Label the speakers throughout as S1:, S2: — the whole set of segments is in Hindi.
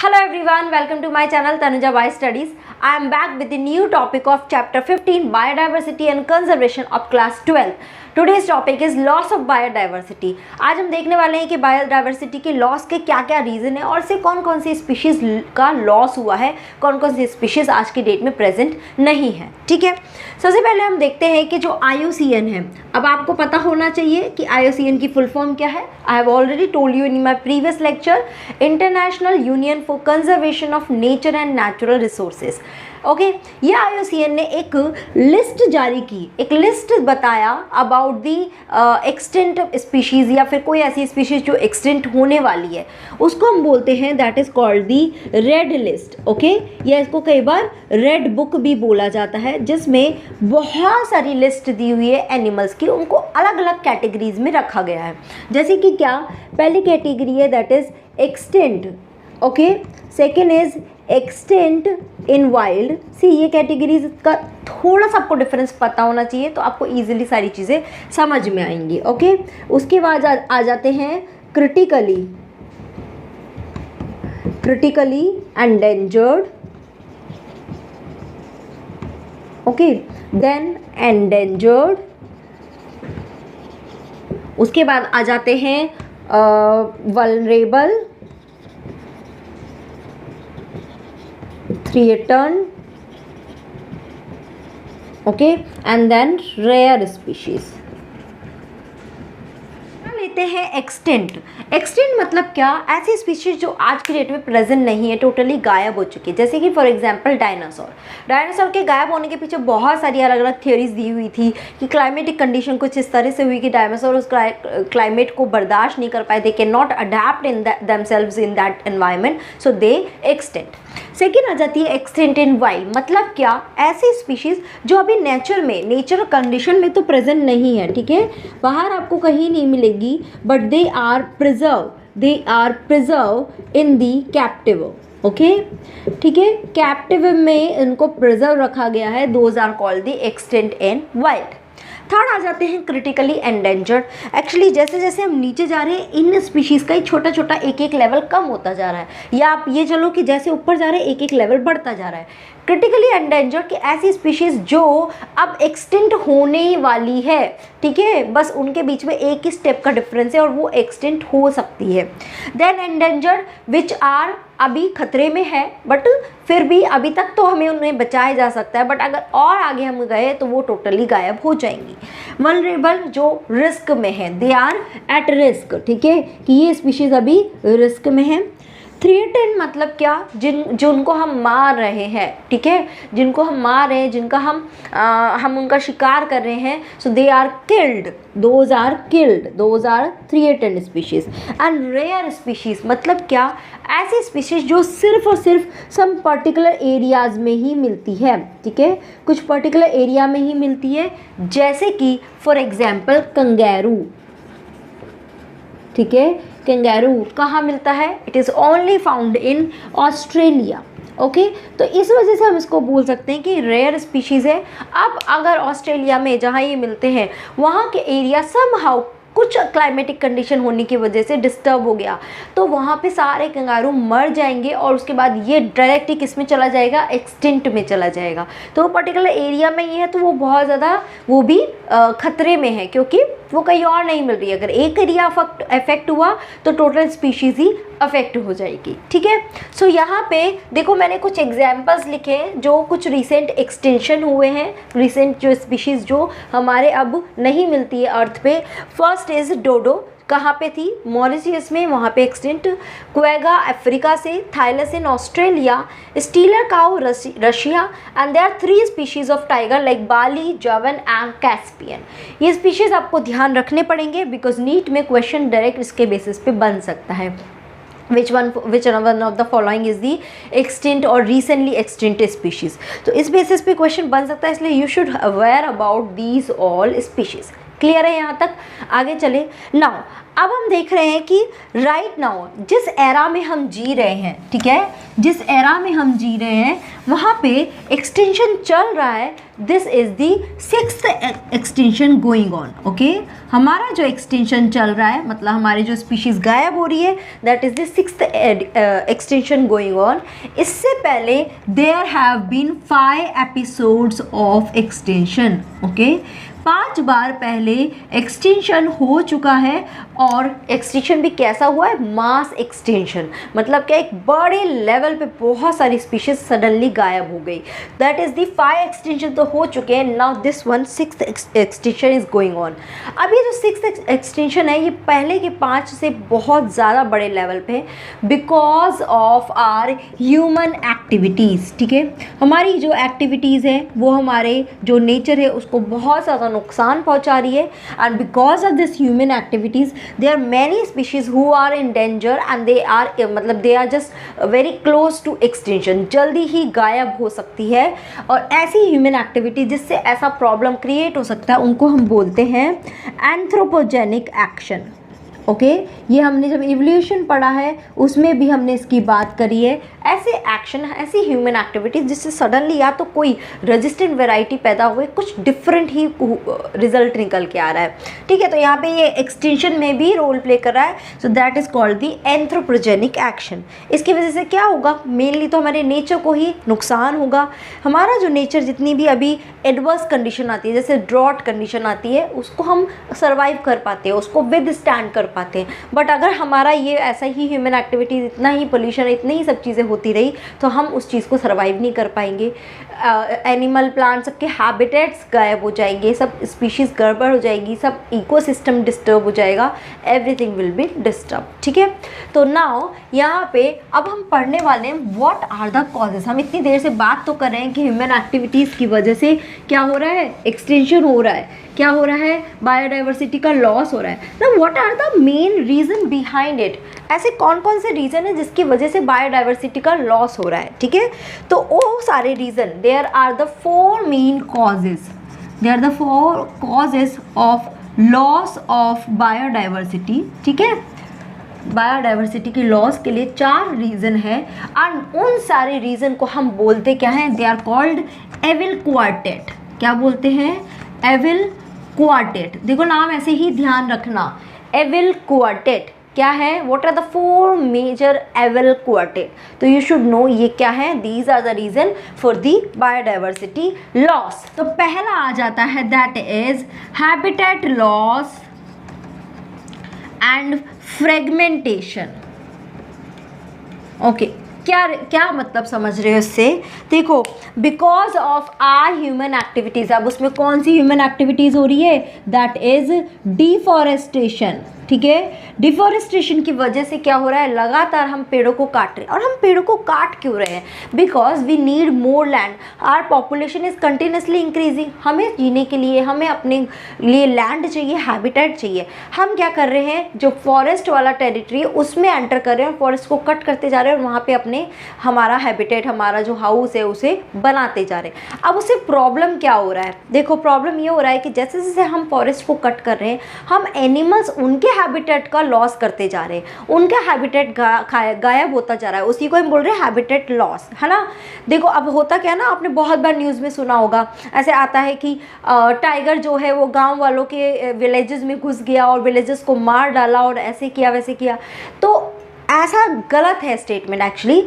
S1: Hello everyone, welcome to my channel Tanuja Bai Studies. I am back with the new topic of chapter 15 Biodiversity and Conservation of class 12. Today's topic is loss of biodiversity. आज हम देखने वाले हैं कि बायोडाइवर्सिटी के लॉस के क्या क्या रीज़न है और से कौन कौन सी स्पीशीज़ का लॉस हुआ है, कौन कौन सी स्पीशीज़ आज की डेट में प्रेजेंट नहीं है। ठीक है, सबसे पहले हम देखते हैं कि जो IUCN है, अब आपको पता होना चाहिए कि IUCN की फुल फॉर्म क्या है। I have already told you in my previous lecture, international union for conservation of nature and natural resources. Okay, ये IUCN ने एक लिस्ट जारी की, एक लिस्ट बताया अबाउट दी एक्सटेंट स्पीशीज़ या फिर कोई ऐसी स्पीशीज़ जो एक्सटेंट होने वाली है, उसको हम बोलते हैं that is called the red list. Okay, या इसको कई बार रेड बुक भी बोला जाता है, जिसमें बहुत सारी लिस्ट दी हुई है एनिमल्स की, उनको अलग अलग कैटेगरीज में रखा गया है। जैसे कि क्या, पहली कैटेगरी है that is extinct. Okay, second is extinct in wild. See, ये कैटेगरीज का थोड़ा सा आपको डिफरेंस पता होना चाहिए, तो आपको इजीली सारी चीज़ें समझ में आएंगी। ओके, उसके बाद आ जाते हैं critically endangered. Okay, then endangered. उसके बाद आ जाते हैं vulnerable, threatened, okay, and then rare species। लेते हैं एक्सटेंट। एक्सटेंट मतलब क्या, ऐसी स्पीशीज जो आज की डेट में प्रेजेंट नहीं है, टोटली गायब हो चुकी है। जैसे कि फॉर एग्जांपल डायनासोर के गायब होने के पीछे बहुत सारी अलग अलग थियोरीज दी हुई थी कि क्लाइमेटिक कंडीशन कुछ इस तरह से हुई कि डायनासोर उस क्लाइमेट को बर्दाश्त नहीं कर पाए, they can not adapt in themselves in that environment, so they extinct. Second आ जाती है एक्सटेंट इन वाइल्ड। मतलब क्या, ऐसी स्पीशीज़ जो अभी नेचर कंडीशन में तो प्रेजेंट नहीं है, ठीक है, बाहर आपको कहीं नहीं मिलेगी, but they are preserve in the captive. Okay, ठीक है, कैप्टिव में इनको प्रिजर्व रखा गया है, those are called the extinct in wild. Third आ जाते हैं क्रिटिकली एंडेंजर्ड। एक्चुअली जैसे जैसे हम नीचे जा रहे हैं, इन स्पीशीज़ का ही छोटा छोटा एक एक लेवल कम होता जा रहा है, या आप ये चलो कि जैसे ऊपर जा रहे हैं एक एक लेवल बढ़ता जा रहा है। क्रिटिकली एंडेंजर्ड की ऐसी स्पीशीज़ जो अब एक्सटेंट होने वाली है, ठीक है, बस उनके बीच में एक ही स्टेप का डिफरेंस है और वो एक्सटेंट हो सकती है। देन एंडेंजर्ड विच आर अभी खतरे में है, बट फिर भी अभी तक तो हमें उन्हें बचाया जा सकता है, बट अगर और आगे हम गए तो वो टोटली गायब हो जाएंगी। वल्नरेबल जो रिस्क में है, दे आर एट रिस्क, ठीक है, कि ये स्पीशीज़ अभी रिस्क में है। थ्रेटेंड मतलब क्या, जिनको हम मार रहे हैं, ठीक है, जिनको हम मार रहे हैं, जिनका हम उनका शिकार कर रहे हैं, so they are killed, those are threatened species. And rare species मतलब क्या, ऐसी स्पीशीज जो सिर्फ और सिर्फ सम पर्टिकुलर एरियाज में ही मिलती है, ठीक है, कुछ पर्टिकुलर एरिया में ही मिलती है, जैसे कि फॉर एग्जाम्पल कंगारू। ठीक है, कंगारू कहाँ मिलता है, it is only found in Australia. Okay, तो इस वजह से हम इसको बोल सकते हैं कि रेयर स्पीशीज़ है। अब अगर ऑस्ट्रेलिया में जहाँ ये मिलते हैं वहाँ के एरिया समहाउ कुछ क्लाइमेटिक कंडीशन होने की वजह से डिस्टर्ब हो गया, तो वहाँ पे सारे कंगारू मर जाएंगे और उसके बाद ये डायरेक्टली किस में चला जाएगा, एक्सटिंक्ट में चला जाएगा। तो वो पर्टिकुलर एरिया में ही है, तो वो बहुत ज़्यादा वो भी खतरे में है, क्योंकि वो कहीं और नहीं मिल रही है। अगर एक एरिया अफेक्ट हुआ तो टोटल स्पीशीज़ ही अफेक्ट हो जाएगी। ठीक है, सो यहाँ पे देखो मैंने कुछ एग्जाम्पल्स लिखे हैं जो कुछ रिसेंट एक्सटेंशन हुए हैं, रिसेंट जो स्पीशीज़ जो हमारे अब नहीं मिलती है अर्थ पे। फर्स्ट इज़ डोडो, कहाँ पे थी, मॉरिशियस में, वहाँ पे एक्सटेंट। क्वेगा अफ्रीका से, थाइलस in Australia, Steller cow Russia, and there 3 species of tiger like Bali, Javan and Caspian. ये स्पीशीज़ आपको ध्यान रखने पड़ेंगे, बिकॉज नीट में क्वेश्चन डायरेक्ट इसके बेसिस पे बन सकता है। which one of the following is the extinct or recently extinct species। तो इस बेसिस पे क्वेश्चन बन सकता है, इसलिए you should aware about these all species। Clear है यहाँ तक? आगे चले। नाउ अब हम देख रहे हैं कि राइट नाउ जिस एरा में हम जी रहे हैं, ठीक है, जिस एरा में हम जी रहे हैं वहाँ पे एक्सटेंशन चल रहा है। This is the 6th extinction going on. Okay, हमारा जो एक्सटेंशन चल रहा है, मतलब हमारी जो स्पीशीज गायब हो रही है, that is the 6th extinction going on. इससे पहले there have been 5 episodes of extinction. Okay, 5 बार पहले एक्सटेंशन हो चुका है, और एक्सटेंशन भी कैसा हुआ है? मास एक्सटेंशन, मतलब क्या एक बड़े लेवल पे बहुत सारी स्पीशीज सडनली गायब हो गई। दैट इज द 5 एक्सटेंशन तो हो चुके हैं। Now this one 6th extension is going on. अब ये जो 6th एक्सटेंशन है ये पहले के 5 से बहुत ज़्यादा बड़े लेवल पे, because of our human activities. ठीक है, हमारी जो एक्टिविटीज़ है वो हमारे जो नेचर है उसको बहुत ज़्यादा नुकसान पहुंचा रही है। And because of this human activities there are many species who are in danger and they are मतलब they are just very close to extinction, जल्दी ही गायब हो सकती है। और ऐसी ह्यूमन एक्टिविटी जिससे ऐसा प्रॉब्लम क्रिएट हो सकता है उनको हम बोलते हैं एंथ्रोपोजेनिक एक्शन। ओके, ये हमने जब इवोल्यूशन पढ़ा है उसमें भी हमने इसकी बात करी है। ऐसे एक्शन, ऐसी ह्यूमन एक्टिविटीज़ जिससे सडनली या तो कोई रेजिस्टेंट वैरायटी पैदा हुए, कुछ डिफरेंट ही रिजल्ट निकल के आ रहा है। ठीक है, तो यहाँ पे ये एक्सटेंशन में भी रोल प्ले कर रहा है। So that is called the anthropogenic action. इसकी वजह से क्या होगा? मेनली तो हमारे नेचर को ही नुकसान होगा। हमारा जो नेचर जितनी भी अभी एडवर्स कंडीशन आती है, जैसे ड्रॉट कंडीशन आती है, उसको हम सर्वाइव कर पाते हैं, उसको विद स्टैंड कर पाते हैं। बट अगर हमारा ये ऐसा ही ह्यूमन एक्टिविटीज़, इतना ही पोल्यूशन, इतनी ही सब चीज़ें होती रही तो हम उस चीज़ को सर्वाइव नहीं कर पाएंगे। एनिमल प्लांट सबके हैबिटेट्स गायब हो जाएंगे, सब स्पीशीज़ गड़बड़ हो जाएगी, सब इकोसिस्टम डिस्टर्ब हो जाएगा, एवरीथिंग विल बी डिस्टर्ब। ठीक है, तो नाउ यहाँ पे अब हम पढ़ने वाले हैं व्हाट आर द कॉजेस। हम इतनी देर से बात तो कर रहे हैं कि ह्यूमन एक्टिविटीज़ की वजह से क्या हो रहा है? एक्सटेंशन हो रहा है, क्या हो रहा है? बायोडाइवर्सिटी का लॉस हो रहा है ना। What are the main reason behind it? ऐसे कौन कौन से रीज़न है जिसकी वजह से बायोडाइवर्सिटी का लॉस हो रहा है? ठीक है, तो वो सारे reason, there are the 4 main causes, there are the 4 causes of loss of biodiversity. ठीक है, बायोडाइवर्सिटी की लॉस के लिए 4 रीज़न है, एंड उन सारे रीज़न को हम बोलते क्या हैं? They are called evil quartet. क्या बोलते हैं? Evil quartet. देखो नाम ऐसे ही ध्यान रखना, एविल क्वार्टेट क्या है? What are the 4 major evil quartet? तो यू शुड नो ये क्या है। These are the reason for the biodiversity loss. तो पहला आ जाता है that is habitat loss and fragmentation. Okay, क्या मतलब समझ रहे हो इससे? देखो, because of our human activities, अब उसमें कौन सी ह्यूमन एक्टिविटीज़ हो रही है? That is deforestation. ठीक है, डिफॉरेस्टेशन की वजह से क्या हो रहा है? लगातार हम पेड़ों को काट रहे हैं। और हम पेड़ों को काट क्यों रहे हैं? Because we need more land, our population is continuously increasing. हमें जीने के लिए, हमें अपने लिए लैंड चाहिए, हैबिटेट चाहिए। हम क्या कर रहे हैं? जो फॉरेस्ट वाला टेरिटरी है उसमें एंटर कर रहे हैं, फॉरेस्ट को कट करते जा रहे हैं और वहाँ पे अपने हमारा हैबिटेट, हमारा जो हाउस है उसे बनाते जा रहे हैं। अब उससे प्रॉब्लम क्या हो रहा है? देखो, प्रॉब्लम ये हो रहा है कि जैसे जैसे हम फॉरेस्ट को कट कर रहे हैं, हम एनिमल्स उनके हैबिटेट का लॉस करते जा रहे हैं, उनका हैबिटेट गायब होता जा रहा है। उसी को हम बोल रहे हैं हैबिटेट लॉस, है ना। देखो, अब होता क्या ना, आपने बहुत बार न्यूज़ में सुना होगा, ऐसे आता है कि टाइगर जो है वो गांव वालों के विलेजेस में घुस गया और विलेजेस को मार डाला और ऐसे किया वैसे किया। तो ऐसा गलत है स्टेटमेंट। एक्चुअली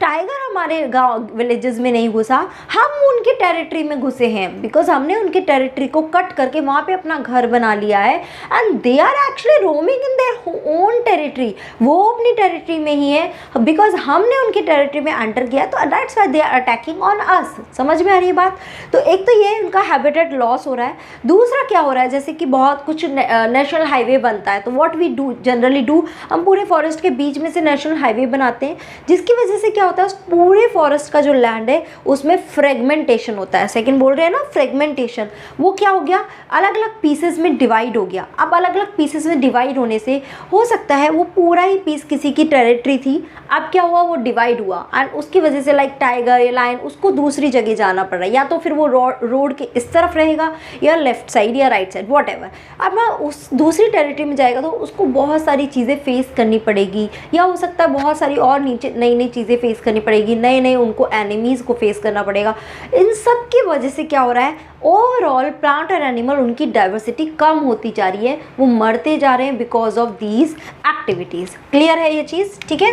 S1: टाइगर हमारे गांव विलेजेस में नहीं घुसा, हम उनकी टेरिटरी में घुसे हैं, बिकॉज हमने उनकी टेरिटरी को कट करके वहाँ पे अपना घर बना लिया है। And they are actually roaming in their own territory, वो अपनी टेरिटरी में ही है, बिकॉज हमने उनकी टेरिटरी में एंटर किया, तो that's why they are attacking on us. समझ में आ रही है बात? तो एक तो ये उनका हैबिटेट लॉस हो रहा है। दूसरा क्या हो रहा है? जैसे कि बहुत कुछ नेशनल हाईवे बनता है, तो what we do generally do, हम पूरे फॉरेस्ट के बीच में से नेशनल हाईवे बनाते हैं, जिसकी वजह से क्या होता है, उस पूरे फॉरेस्ट का जो लैंड है उसमें फ्रेगमेंटेशन होता है। सेकंड बोल रहे हैं ना फ्रेगमेंटेशन, वो क्या हो गया, अलग अलग पीसेस में डिवाइड हो गया। अब अलग अलग पीसेस में डिवाइड होने से हो सकता है वो पूरा ही पीस किसी की टेरिटरी थी, अब क्या हुआ वो डिवाइड हुआ एंड उसकी वजह से लाइक टाइगर या लायन उसको दूसरी जगह जाना पड़ रहा है, या तो फिर वो रोड के इस तरफ रहेगा या लेफ्ट साइड या राइट साइड व्हाटएवर। अब ना उस दूसरी टेरिटरी में जाएगा तो उसको बहुत सारी चीज़ें फेस करनी पड़ेगी, या हो सकता है बहुत सारी और नीचे नई नई चीज़ें फेस करनी पड़ेगी, नए नए उनको एनिमीज़ को फेस करना पड़ेगा। इन सब की वजह से क्या हो रहा है, ओवरऑल प्लांट और एनिमल उनकी डाइवर्सिटी कम होती जा रही है, वो मरते जा रहे हैं because of these activities. Clear है ये चीज़, ठीक है।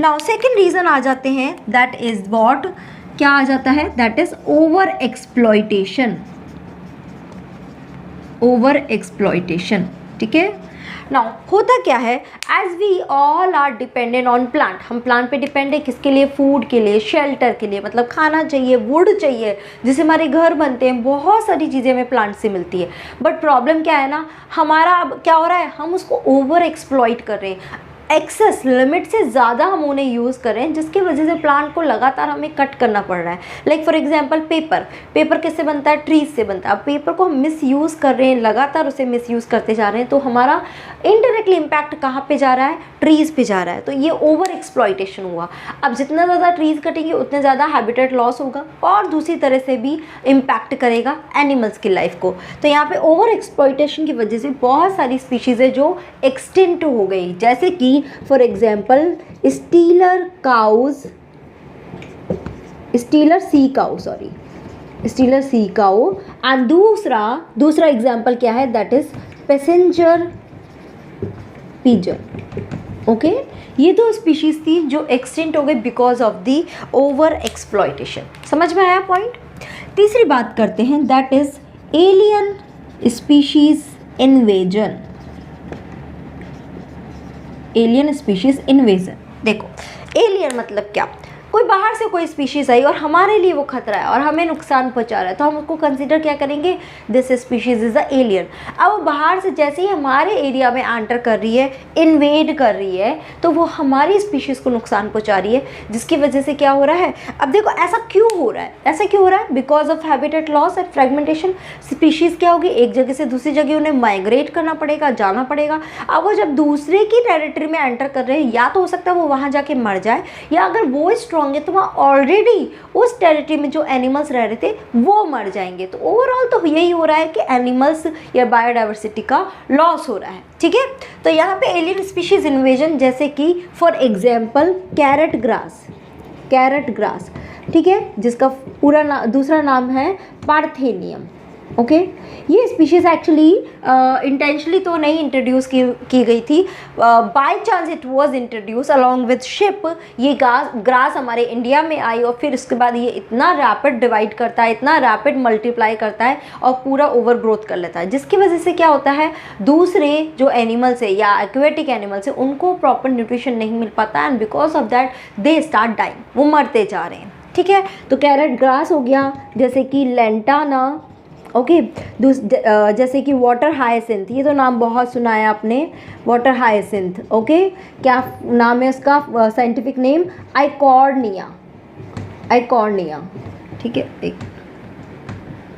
S1: नाउ सेकेंड रीज़न आ जाते हैं, दैट इज़ व्हाट, क्या आ जाता है, that is over exploitation. Over exploitation, ठीक है। नाउ होता क्या है, as we all are dependent on plant, हम प्लांट पे डिपेंड है किसके लिए, फूड के लिए, शेल्टर के लिए, मतलब खाना चाहिए, वुड चाहिए, जिससे हमारे घर बनते हैं, बहुत सारी चीज़ें हमें प्लांट से मिलती है। बट प्रॉब्लम क्या है ना, हमारा अब क्या हो रहा है, हम उसको ओवर एक्सप्लॉइट कर रहे हैं, एक्सेस लिमिट से ज़्यादा हम उन्हें यूज़ कर रहे हैं, जिसकी वजह से प्लांट को लगातार हमें कट करना पड़ रहा है। लाइक फॉर एग्जांपल पेपर किससे बनता है, ट्रीज से बनता है। अब पेपर को हम मिस यूज़ कर रहे हैं, लगातार उसे मिस यूज़ करते जा रहे हैं, तो हमारा इनडायरेक्टली इम्पैक्ट कहाँ पे जा रहा है, ट्रीज़ पे जा रहा है। तो ये ओवर एक्सप्लॉयटेशन हुआ। अब जितना ज़्यादा ट्रीज़ कटेंगे उतने ज़्यादा हैबिटेट लॉस होगा और दूसरी तरह से भी इम्पैक्ट करेगा एनिमल्स की लाइफ को। तो यहाँ पे ओवर एक्सप्लॉयटेशन की वजह से बहुत सारी स्पीशीज़ है जो एक्सटिंक्ट हो गई, जैसे कि for example stealer sea cow and दूसरा एग्जाम्पल क्या है, that is passenger pigeon. Okay, ये दो स्पीशीज थी जो एक्सटिंक्ट हो गई because of the over exploitation. समझ में आया पॉइंट। तीसरी बात करते हैं, that is alien species invasion. Alien species invasion. देखो एलियन मतलब क्या, कोई बाहर से कोई स्पीशीज़ आई और हमारे लिए वो खतरा है और हमें नुकसान पहुंचा रहा है, तो हम उसको कंसिडर क्या करेंगे, this species is a alien. अब वो बाहर से जैसे ही हमारे एरिया में एंटर कर रही है, इन्वेड कर रही है, तो वो हमारी स्पीशीज़ को नुकसान पहुंचा रही है, जिसकी वजह से क्या हो रहा है। अब देखो ऐसा क्यों हो रहा है, because of habitat loss and fragmentation. Species क्या होगी, एक जगह से दूसरी जगह उन्हें माइग्रेट करना पड़ेगा, जाना पड़ेगा। अब वो जब दूसरे की टेरिटरी में एंटर कर रहे हैं, या तो हो सकता है वो वहाँ जाके मर जाए, या अगर वो स्ट्रॉन्ग है तो वहाँ ऑलरेडी उस टेरिटरी में जो एनिमल्स रह रहे थे वो मर जाएंगे। तो ओवरऑल तो यही हो रहा है कि एनिमल्स या बायोडाइवर्सिटी का लॉस हो रहा है, ठीक है। तो यहाँ पे एलियन स्पीशीज इन्वेजन, जैसे कि फॉर एग्जाम्पल कैरेट ग्रास, ठीक है, जिसका पूरा दूसरा नाम है पार्थेनियम। ओके, ये स्पीशीज़ एक्चुअली इंटेंशनली तो नहीं इंट्रोड्यूस की गई थी, by chance it was introduce along with ship. ये ग्रास हमारे इंडिया में आई और फिर उसके बाद ये इतना रैपिड डिवाइड करता है, इतना रैपिड मल्टीप्लाई करता है और पूरा ओवर ग्रोथ कर लेता है, जिसकी वजह से क्या होता है, दूसरे जो एनिमल्स है या एक्वेटिक एनिमल्स है उनको प्रॉपर न्यूट्रिशन नहीं मिल पाता and because of that they start dying, वो मरते जा रहे हैं, ठीक है। तो कैरेट ग्रास हो गया, जैसे कि लेंटाना, ओके, जैसे कि वाटर हायसिंथ, ये तो नाम बहुत सुना है आपने, वाटर हायसिंथ। ओके, क्या नाम है उसका साइंटिफिक नेम, आइकॉर्निया, ठीक है, एक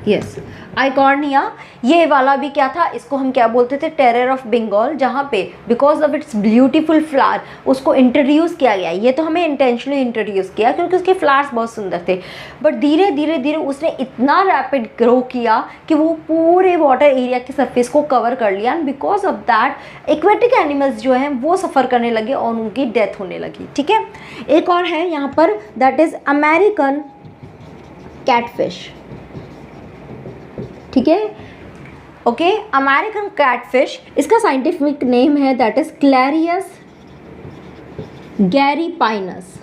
S1: यस आइकॉर्निया। ये वाला भी क्या था, इसको हम क्या बोलते थे, टेरर ऑफ बंगाल, जहाँ पे because of its beautiful flower उसको इंट्रोड्यूस किया गया। ये तो हमें इंटेंशनली इंट्रोड्यूस किया क्योंकि उसके फ्लावर्स बहुत सुंदर थे, बट धीरे धीरे उसने इतना रैपिड ग्रो किया कि वो पूरे वाटर एरिया के सरफेस को कवर कर लिया and because of that aquatic animals जो हैं वो सफ़र करने लगे और उनकी डेथ होने लगी, ठीक है। एक और है यहाँ पर, दैट इज़ अमेरिकन कैटफिश, ठीक है। ओके, अमेरिकन कैटफिश, इसका साइंटिफिक नेम है दैट इज क्लैरियस गैरीपाइनस,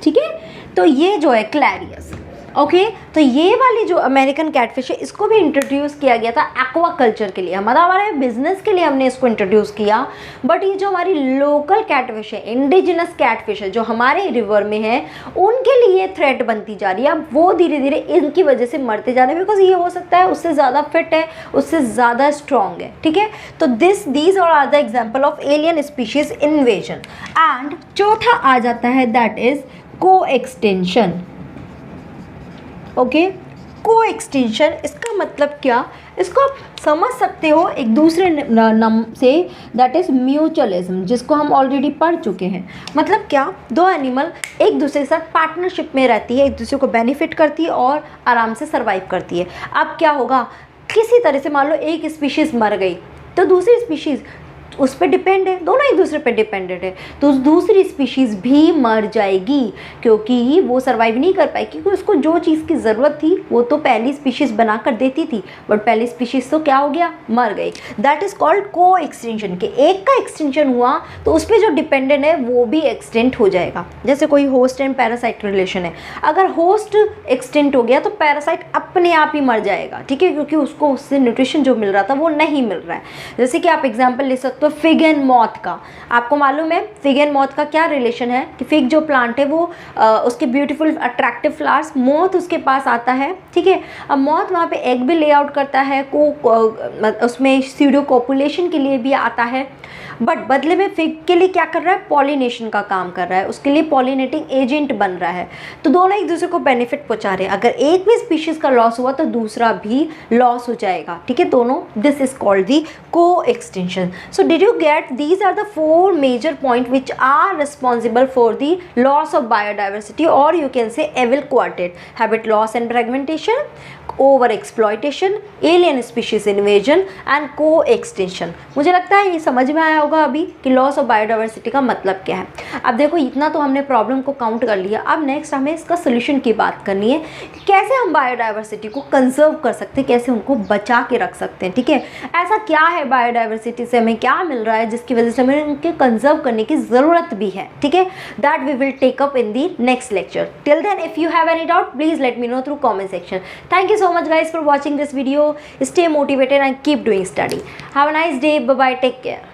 S1: ठीक है। तो ये जो है क्लैरियस, ओके तो ये वाली जो अमेरिकन कैटफिश है इसको भी इंट्रोड्यूस किया गया था एक्वा कल्चर के लिए, मतलब हमारे बिजनेस के लिए हमने इसको इंट्रोड्यूस किया। बट ये जो हमारी लोकल कैटफिश है, इंडिजिनस कैटफिश है जो हमारे रिवर में है, उनके लिए थ्रेट बनती जा रही है। अब वो धीरे धीरे इनकी वजह से मरते जा रहे हैं, बिकॉज ये हो सकता है उससे ज़्यादा फिट है, उससे ज़्यादा स्ट्रॉन्ग है। ठीक है, तो these are the example of alien species invasion. And चौथा आ जाता है that is coextinction. Okay, coextinction इसका मतलब क्या, इसको आप समझ सकते हो एक दूसरे नाम से, दैट इज़ म्यूचुअलिज्म, जिसको हम ऑलरेडी पढ़ चुके हैं। मतलब क्या, दो एनिमल एक दूसरे के साथ पार्टनरशिप में रहती है, एक दूसरे को बेनिफिट करती है और आराम से सर्वाइव करती है। अब क्या होगा, किसी तरह से मान लो एक स्पीशीज़ मर गई तो दूसरी स्पीशीज़ उस पर डिपेंड है, दोनों एक दूसरे पे डिपेंडेंट है, तो उस दूसरी स्पीशीज़ भी मर जाएगी क्योंकि वो सर्वाइव नहीं कर पाएगी, क्योंकि उसको जो चीज़ की ज़रूरत थी वो तो पहली स्पीशीज़ बना कर देती थी, बट पहली स्पीशीज़ तो क्या हो गया, मर गई। दैट इज़ कॉल्ड को एक्सटेंशन। के एक का एक्सटेंशन हुआ तो उस पर जो डिपेंडेंट है वो भी एक्सटेंट हो जाएगा। जैसे कोई होस्ट एंड पैरासाइट रिलेशन है, अगर होस्ट एक्सटेंट हो गया तो पैरासाइट अपने आप ही मर जाएगा। ठीक है, क्योंकि उसको उससे न्यूट्रिशन जो मिल रहा था वो नहीं मिल रहा है। जैसे कि आप एग्जाम्पल ले सकते हो फिग एंड मॉथ का। आपको मालूम है फिग एंड मॉथ का क्या रिलेशन है, कि फिग जो प्लांट है वो उसके ब्यूटीफुल अट्रैक्टिव फ्लावर्स, मॉथ उसके पास आता है। ठीक है, अब मॉथ वहाँ पे एग भी ले आउट करता है, उसमें स्यूडो कॉपुलेशन के लिए भी आता है, बट बदले में फिग के लिए क्या कर रहा है, पॉलिनेशन का काम कर रहा है, उसके लिए पॉलिनेटिंग एजेंट बन रहा है। तो दोनों एक दूसरे को बेनिफिट पहुंचा रहे हैं। अगर एक भी स्पीशीज का लॉस हुआ तो दूसरा भी लॉस हो जाएगा। ठीक है, दोनों, this is called the coextinction. So did you get, these are the 4 major point which are responsible for the loss of biodiversity, और you can say evil quartet, habit loss and fragmentation, over exploitation, alien species invasion and coextinction. मुझे लगता है ये समझ में आया होगा अभी कि लॉस ऑफ बायोडाइवर्सिटी का मतलब क्या है। अब देखो इतना तो हमने प्रॉब्लम को काउंट कर लिया, अब नेक्स्ट हमें इसका सोल्यूशन की बात करनी है कि कैसे हम बायोडाइवर्सिटी को कंजर्व कर सकते हैं, कैसे उनको बचा के रख सकते हैं। ठीक है, ऐसा क्या है बायोडाइवर्सिटी से हमें क्या मिल रहा है जिसकी वजह से हमें उनके कंजर्व करने की ज़रूरत भी है। ठीक है, that we will take up in the next lecture. Till then if you have any doubt please let me know through comment section. Thank you so much guys for watching this video. Stay motivated and keep doing study. Have a nice day. Bye bye. Take care.